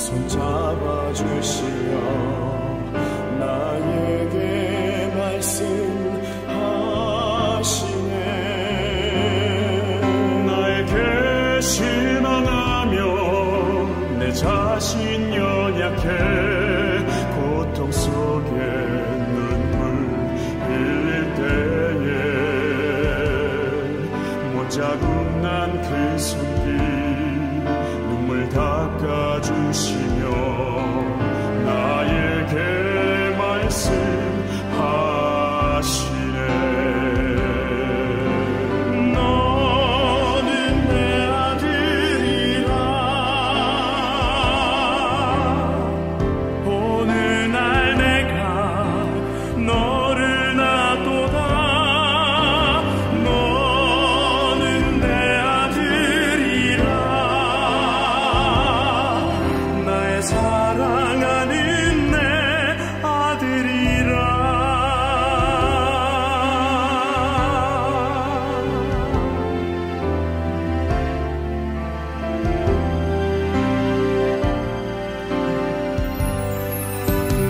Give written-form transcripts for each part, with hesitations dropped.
손잡아 주시며 나에게 말씀하시네. 나에게 실망하며 내 자신 연약해 고통 속에 눈물 흘릴 때에 못 잡은 난 그 손길 눈물 닦아주시며 나에게 말씀하시네. 너는 내 아들이라. 오늘 날 내가 너를 낳도다. 너는 내 아들이라. 나의 사랑하는 내 아들이라.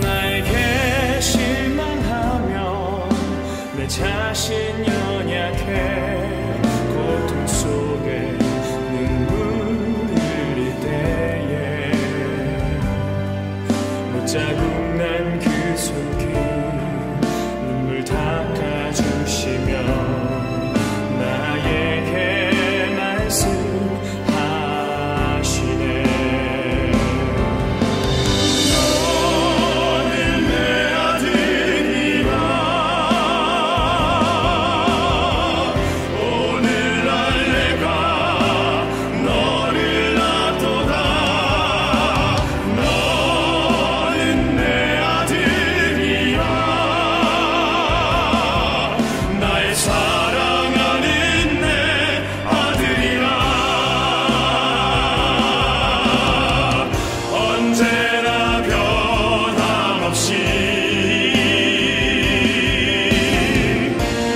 나에게 실망하며 내 자신 연약해 고통 속에 눈물 흘릴 때에 못 잡은 난 그 손길 눈물 닦아주시며 나에게 말씀하시네. 너는 내 아들이라. 오늘 날 내가 너를 낳도다. 너는 내 아들이라. 나의 사랑하는 내 아들이라. 언제나 변함없이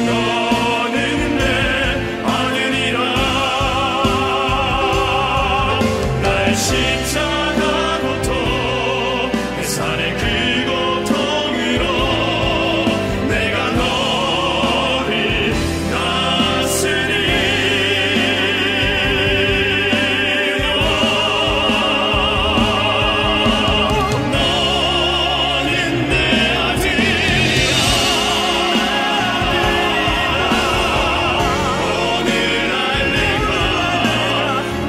너는 내 아들이라. 나의 십자가 고통 내 산의 그 고통으로 내가 너를 낳았으니 너는 내 아들이라. 오늘 날 내가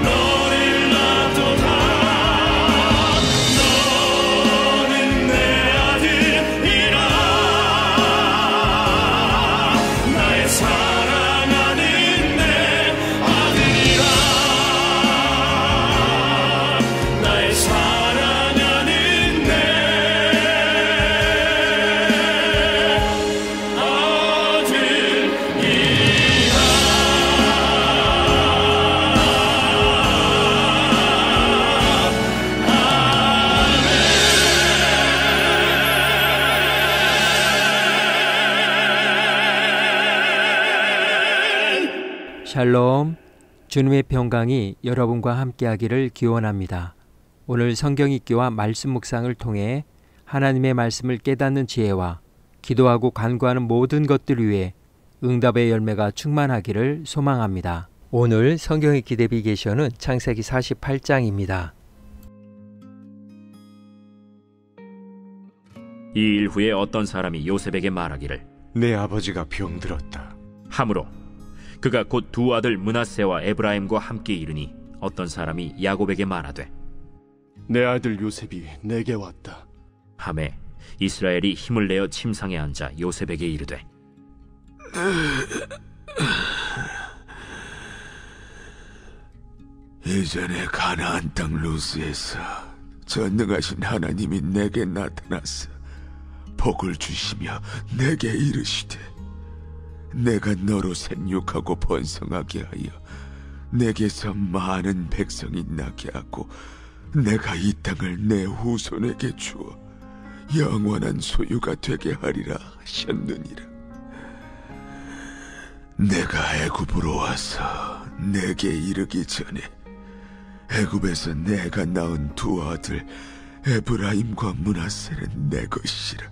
너를 낳도다. 너는 내 아들이라. 나의 사랑하는 내 아들이라. 나의 사랑하는 내 샬롬, 주님의 평강이 여러분과 함께하기를 기원합니다. 오늘 성경 읽기와 말씀 묵상을 통해 하나님의 말씀을 깨닫는 지혜와 기도하고 간구하는 모든 것들 위해 응답의 열매가 충만하기를 소망합니다. 오늘 성경 읽기 내비게이션은 창세기 48장입니다. 이 일 후에 어떤 사람이 요셉에게 말하기를 내 아버지가 병들었다. 하므로 그가 곧 두 아들 므낫세와 에브라임과 함께 이르니 어떤 사람이 야곱에게 말하되 내 아들 요셉이 내게 왔다. 하매 이스라엘이 힘을 내어 침상에 앉아 요셉에게 이르되 예전에 가나안 땅 루스에서 전능하신 하나님이 내게 나타나서 복을 주시며 내게 이르시되 내가 너로 생육하고 번성하게 하여 내게서 많은 백성이 나게 하고 내가 이 땅을 내 후손에게 주어 영원한 소유가 되게 하리라 하셨느니라. 내가 애굽으로 와서 내게 이르기 전에 애굽에서 내가 낳은 두 아들 에브라임과 므낫세는 내 것이라.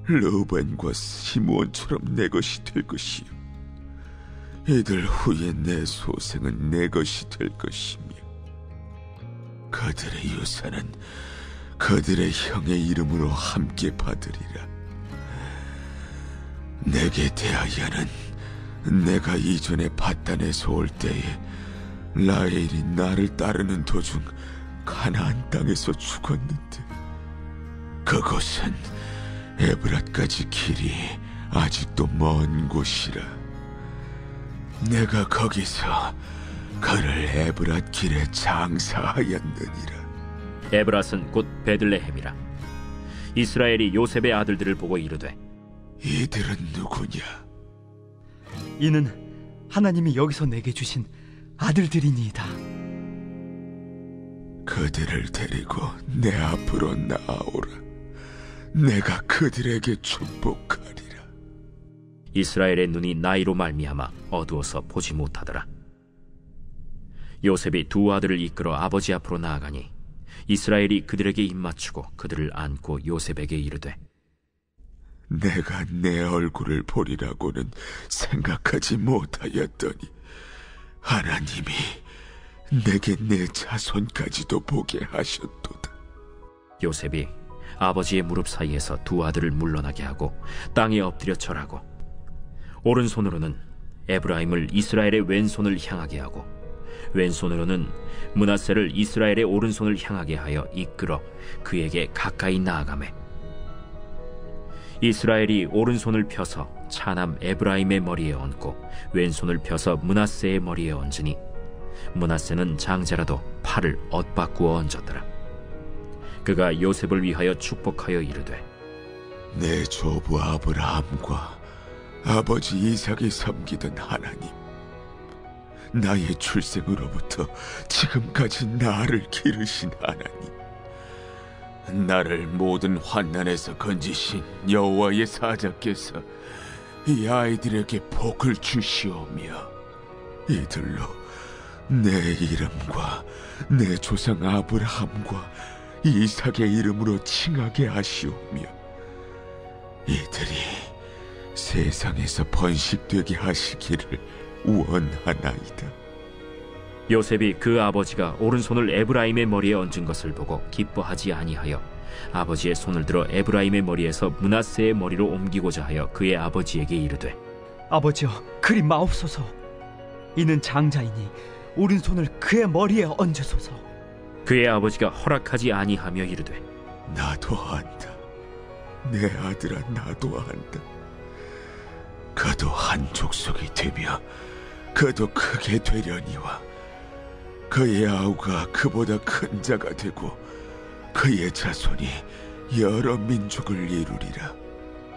르우벤과 시므온처럼 내 것이 될 것이요, 이들 후에 내 소생은 내 것이 될 것이며, 그들의 유산은 그들의 형의 이름으로 함께 받으리라. 내게 대하여는 내가 이전에 밧단에서 올 때에 라헬이 나를 따르는 도중 가나안 땅에서 죽었는데, 그곳은 에브랏까지 길이 아직도 먼 곳이라. 내가 거기서 그를 에브랏 길에 장사하였느니라. 에브랏은 곧 베들레헴이라. 이스라엘이 요셉의 아들들을 보고 이르되, 이들은 누구냐? 이는 하나님이 여기서 내게 주신 아들들이니이다. 그들을 데리고 내 앞으로 나아오라. 내가 그들에게 축복하리라. 이스라엘의 눈이 나이로 말미암아 어두워서 보지 못하더라. 요셉이 두 아들을 이끌어 아버지 앞으로 나아가니 이스라엘이 그들에게 입맞추고 그들을 안고 요셉에게 이르되, 내가 내 얼굴을 보리라고는 생각하지 못하였더니 하나님이 내게 내 자손까지도 보게 하셨도다. 요셉이 아버지의 무릎 사이에서 두 아들을 물러나게 하고 땅에 엎드려 절하고, 오른손으로는 에브라임을 이스라엘의 왼손을 향하게 하고 왼손으로는 므낫세를 이스라엘의 오른손을 향하게 하여 이끌어 그에게 가까이 나아가매, 이스라엘이 오른손을 펴서 차남 에브라임의 머리에 얹고 왼손을 펴서 므낫세의 머리에 얹으니, 므낫세는 장자라도 팔을 엇바꾸어 얹었더라. 그가 요셉을 위하여 축복하여 이르되, 내 조부 아브라함과 아버지 이삭이 섬기던 하나님, 나의 출생으로부터 지금까지 나를 기르신 하나님, 나를 모든 환난에서 건지신 여호와의 사자께서 이 아이들에게 복을 주시오며, 이들로 내 이름과 내 조상 아브라함과 이삭의 이름으로 칭하게 하시오며, 이들이 세상에서 번식되게 하시기를 원하나이다. 요셉이 그 아버지가 오른손을 에브라임의 머리에 얹은 것을 보고 기뻐하지 아니하여 아버지의 손을 들어 에브라임의 머리에서 므낫세의 머리로 옮기고자 하여 그의 아버지에게 이르되, 아버지여, 그리 마옵소서. 이는 장자이니 오른손을 그의 머리에 얹으소서. 그의 아버지가 허락하지 아니하며 이르되, 나도 안다. 내 아들아, 나도 안다. 그도 한 족속이 되며 그도 크게 되려니와 그의 아우가 그보다 큰 자가 되고 그의 자손이 여러 민족을 이루리라.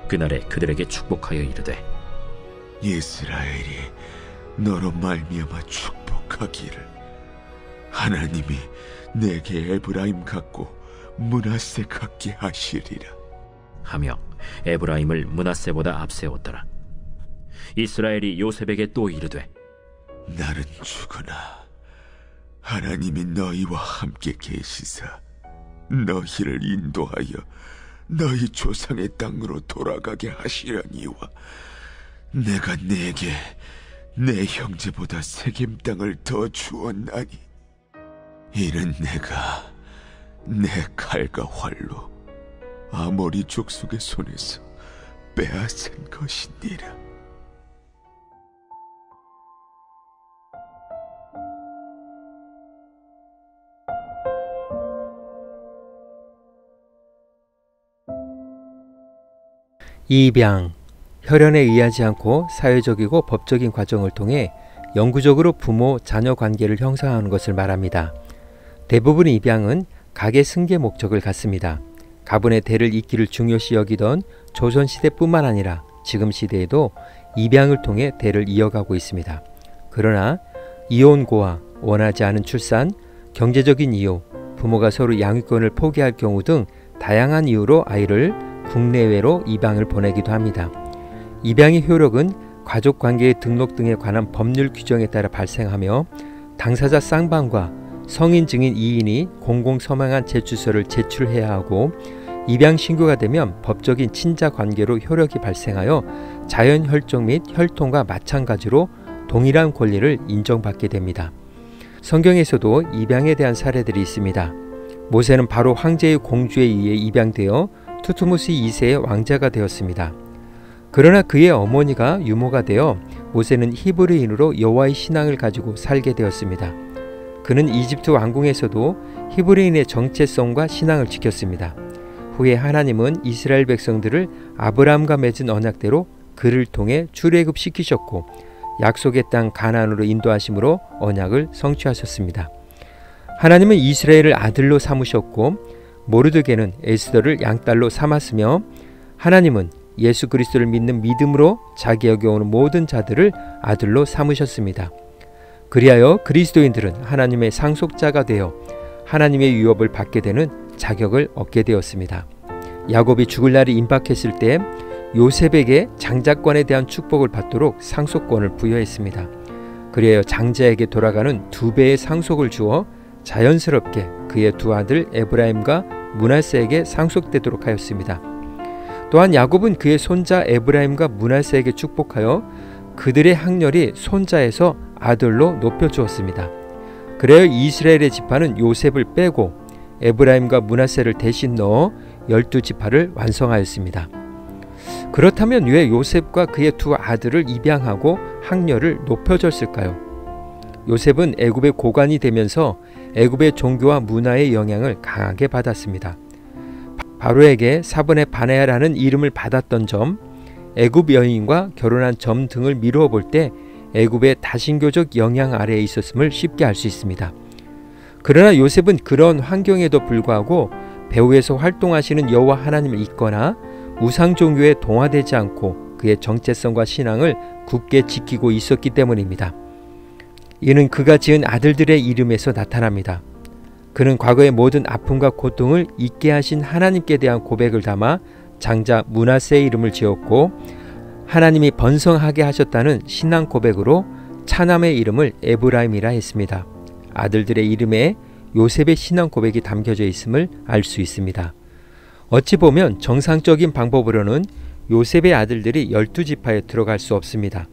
그날에 그들에게 축복하여 이르되, 이스라엘이 너로 말미암아 축복하기를 하나님이 내게 에브라임 같고 므낫세 같게 하시리라 하며 에브라임을 므낫세보다 앞세웠더라. 이스라엘이 요셉에게 또 이르되, 나는 죽으나 하나님이 너희와 함께 계시사 너희를 인도하여 너희 조상의 땅으로 돌아가게 하시려니와 내가 네게 내 형제보다 세겜 땅을 더 주었나니 이는 내가 내 칼과 활로 아모리 족속의 손에서 빼앗은 것이니라. 입양, 혈연에 의하지 않고 사회적이고 법적인 과정을 통해 영구적으로 부모, 자녀 관계를 형성하는 것을 말합니다. 대부분의 입양은 가계 승계 목적을 갖습니다. 가문의 대를 잇기를 중요시 여기던 조선시대뿐만 아니라 지금 시대에도 입양을 통해 대를 이어가고 있습니다. 그러나 이혼고와 원하지 않은 출산, 경제적인 이유, 부모가 서로 양육권을 포기할 경우 등 다양한 이유로 아이를 국내외로 입양을 보내기도 합니다. 입양의 효력은 가족관계의 등록 등에 관한 법률 규정에 따라 발생하며 당사자 쌍방과 성인 증인 2인이 공공 서명한 제출서를 제출해야 하고 입양 신고가 되면 법적인 친자 관계로 효력이 발생하여 자연 혈족 및 혈통과 마찬가지로 동일한 권리를 인정받게 됩니다. 성경에서도 입양에 대한 사례들이 있습니다. 모세는 바로 황제의 공주에 의해 입양되어 투트모스 2세의 왕자가 되었습니다. 그러나 그의 어머니가 유모가 되어 모세는 히브리인으로 여호와의 신앙을 가지고 살게 되었습니다. 그는 이집트 왕궁에서도 히브리인의 정체성과 신앙을 지켰습니다. 후에 하나님은 이스라엘 백성들을 아브라함과 맺은 언약대로 그를 통해 출애굽시키셨고 약속의 땅 가나안으로 인도하심으로 언약을 성취하셨습니다. 하나님은 이스라엘을 아들로 삼으셨고 모르드게는 에스더를 양딸로 삼았으며 하나님은 예수 그리스도를 믿는 믿음으로 자기에게 오는 모든 자들을 아들로 삼으셨습니다. 그리하여 그리스도인들은 하나님의 상속자가 되어 하나님의 유업을 받게 되는 자격을 얻게 되었습니다. 야곱이 죽을 날이 임박했을 때 요셉에게 장자권에 대한 축복을 받도록 상속권을 부여했습니다. 그리하여 장자에게 돌아가는 2배의 상속을 주어 자연스럽게 그의 두 아들 에브라임과 므낫세에게 상속되도록 하였습니다. 또한 야곱은 그의 손자 에브라임과 므낫세에게 축복하여 그들의 학렬이 손자에서 아들로 높여주었습니다. 그래야 이스라엘의 지파는 요셉을 빼고 에브라임과 므낫세를 대신 넣어 12지파를 완성하였습니다. 그렇다면 왜 요셉과 그의 두 아들을 입양하고 학렬을 높여줬을까요? 요셉은 애굽의 고관이 되면서 애굽의 종교와 문화의 영향을 강하게 받았습니다. 바로에게 사본의 바네아라는 이름을 받았던 점, 애굽 여인과 결혼한 점 등을 미루어 볼 때 애굽의 다신교적 영향 아래에 있었음을 쉽게 알 수 있습니다. 그러나 요셉은 그런 환경에도 불구하고 배후에서 활동하시는 여호와 하나님을 잊거나 우상 종교에 동화되지 않고 그의 정체성과 신앙을 굳게 지키고 있었기 때문입니다. 이는 그가 지은 아들들의 이름에서 나타납니다. 그는 과거의 모든 아픔과 고통을 잊게 하신 하나님께 대한 고백을 담아 장자 므낫세의 이름을 지었고 하나님이 번성하게 하셨다는 신앙 고백으로 차남의 이름을 에브라임이라 했습니다. 아들들의 이름에 요셉의 신앙 고백이 담겨져 있음을 알 수 있습니다. 어찌 보면 정상적인 방법으로는 요셉의 아들들이 12지파에 들어갈 수 없습니다.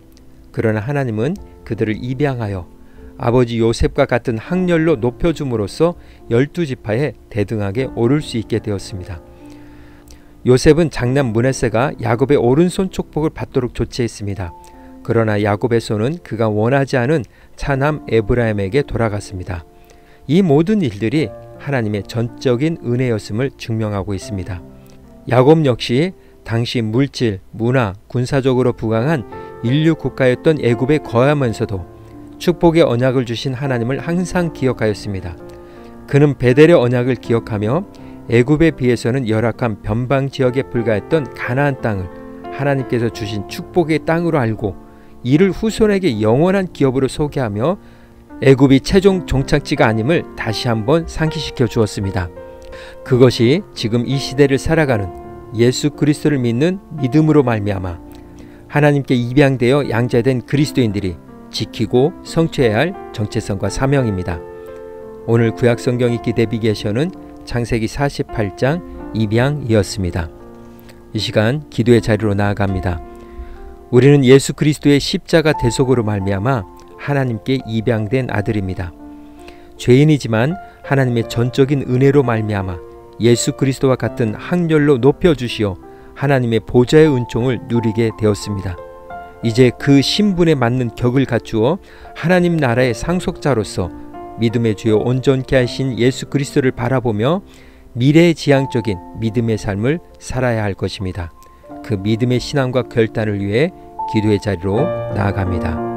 그러나 하나님은 그들을 입양하여 아버지 요셉과 같은 학렬로 높여줌으로써 12지파에 대등하게 오를 수 있게 되었습니다. 요셉은 장남 므낫세가 야곱의 오른손 축복을 받도록 조치했습니다. 그러나 야곱의 손은 그가 원하지 않은 차남 에브라임에게 돌아갔습니다. 이 모든 일들이 하나님의 전적인 은혜였음을 증명하고 있습니다. 야곱 역시 당시 물질, 문화, 군사적으로 부강한 인류 국가였던 애굽에 거하면서도 축복의 언약을 주신 하나님을 항상 기억하였습니다. 그는 베델의 언약을 기억하며 애굽에 비해서는 열악한 변방 지역에 불과했던 가나안 땅을 하나님께서 주신 축복의 땅으로 알고 이를 후손에게 영원한 기업으로 소개하며 애굽이 최종 종착지가 아님을 다시 한번 상기시켜 주었습니다. 그것이 지금 이 시대를 살아가는 예수 그리스도를 믿는 믿음으로 말미암아 하나님께 입양되어 양자된 그리스도인들이 지키고 성취해야 할 정체성과 사명입니다. 오늘 구약성경 읽기 내비게이션은 창세기 48장 입양이었습니다. 이 시간 기도의 자리로 나아갑니다. 우리는 예수 그리스도의 십자가 대속으로 말미암아 하나님께 입양된 아들입니다. 죄인이지만 하나님의 전적인 은혜로 말미암아 예수 그리스도와 같은 학렬로 높여주시어 하나님의 보좌의 은총을 누리게 되었습니다. 이제 그 신분에 맞는 격을 갖추어 하나님 나라의 상속자로서 믿음의 주요 온전케 하신 예수 그리스도를 바라보며 미래지향적인 믿음의 삶을 살아야 할 것입니다. 그 믿음의 신앙과 결단을 위해 기도의 자리로 나아갑니다.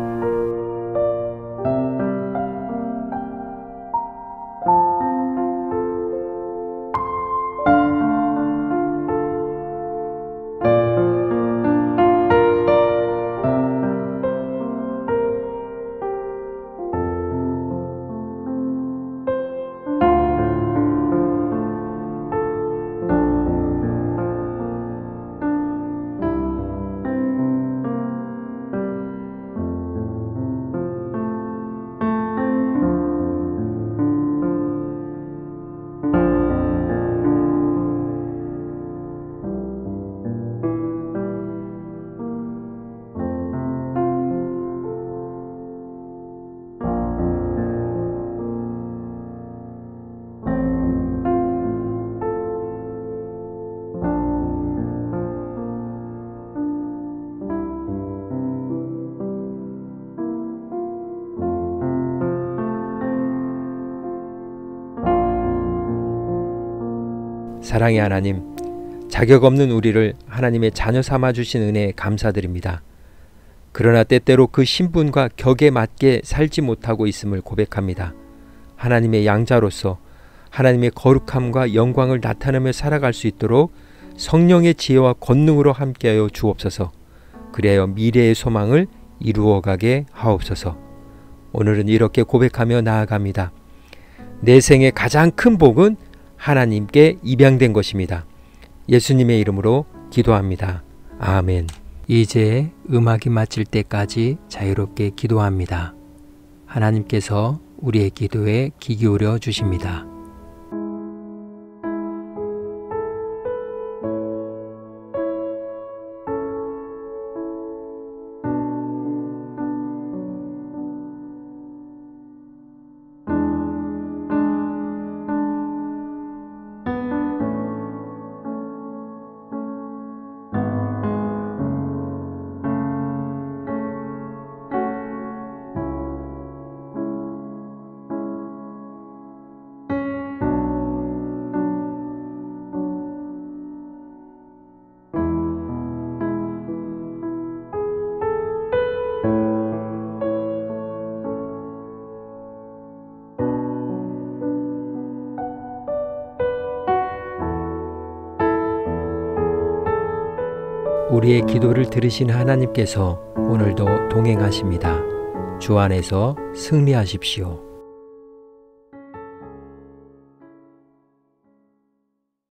사랑의 하나님, 자격 없는 우리를 하나님의 자녀 삼아 주신 은혜에 감사드립니다. 그러나 때때로 그 신분과 격에 맞게 살지 못하고 있음을 고백합니다. 하나님의 양자로서 하나님의 거룩함과 영광을 나타내며 살아갈 수 있도록 성령의 지혜와 권능으로 함께하여 주옵소서. 그리하여 미래의 소망을 이루어가게 하옵소서. 오늘은 이렇게 고백하며 나아갑니다. 내 생의 가장 큰 복은 하나님께 입양된 것입니다. 예수님의 이름으로 기도합니다. 아멘. 이제 음악이 마칠 때까지 자유롭게 기도합니다. 하나님께서 우리의 기도에 귀 기울여 주십니다. 우리의 기도를 들으신 하나님께서 오늘도 동행하십니다. 주 안에서 승리하십시오.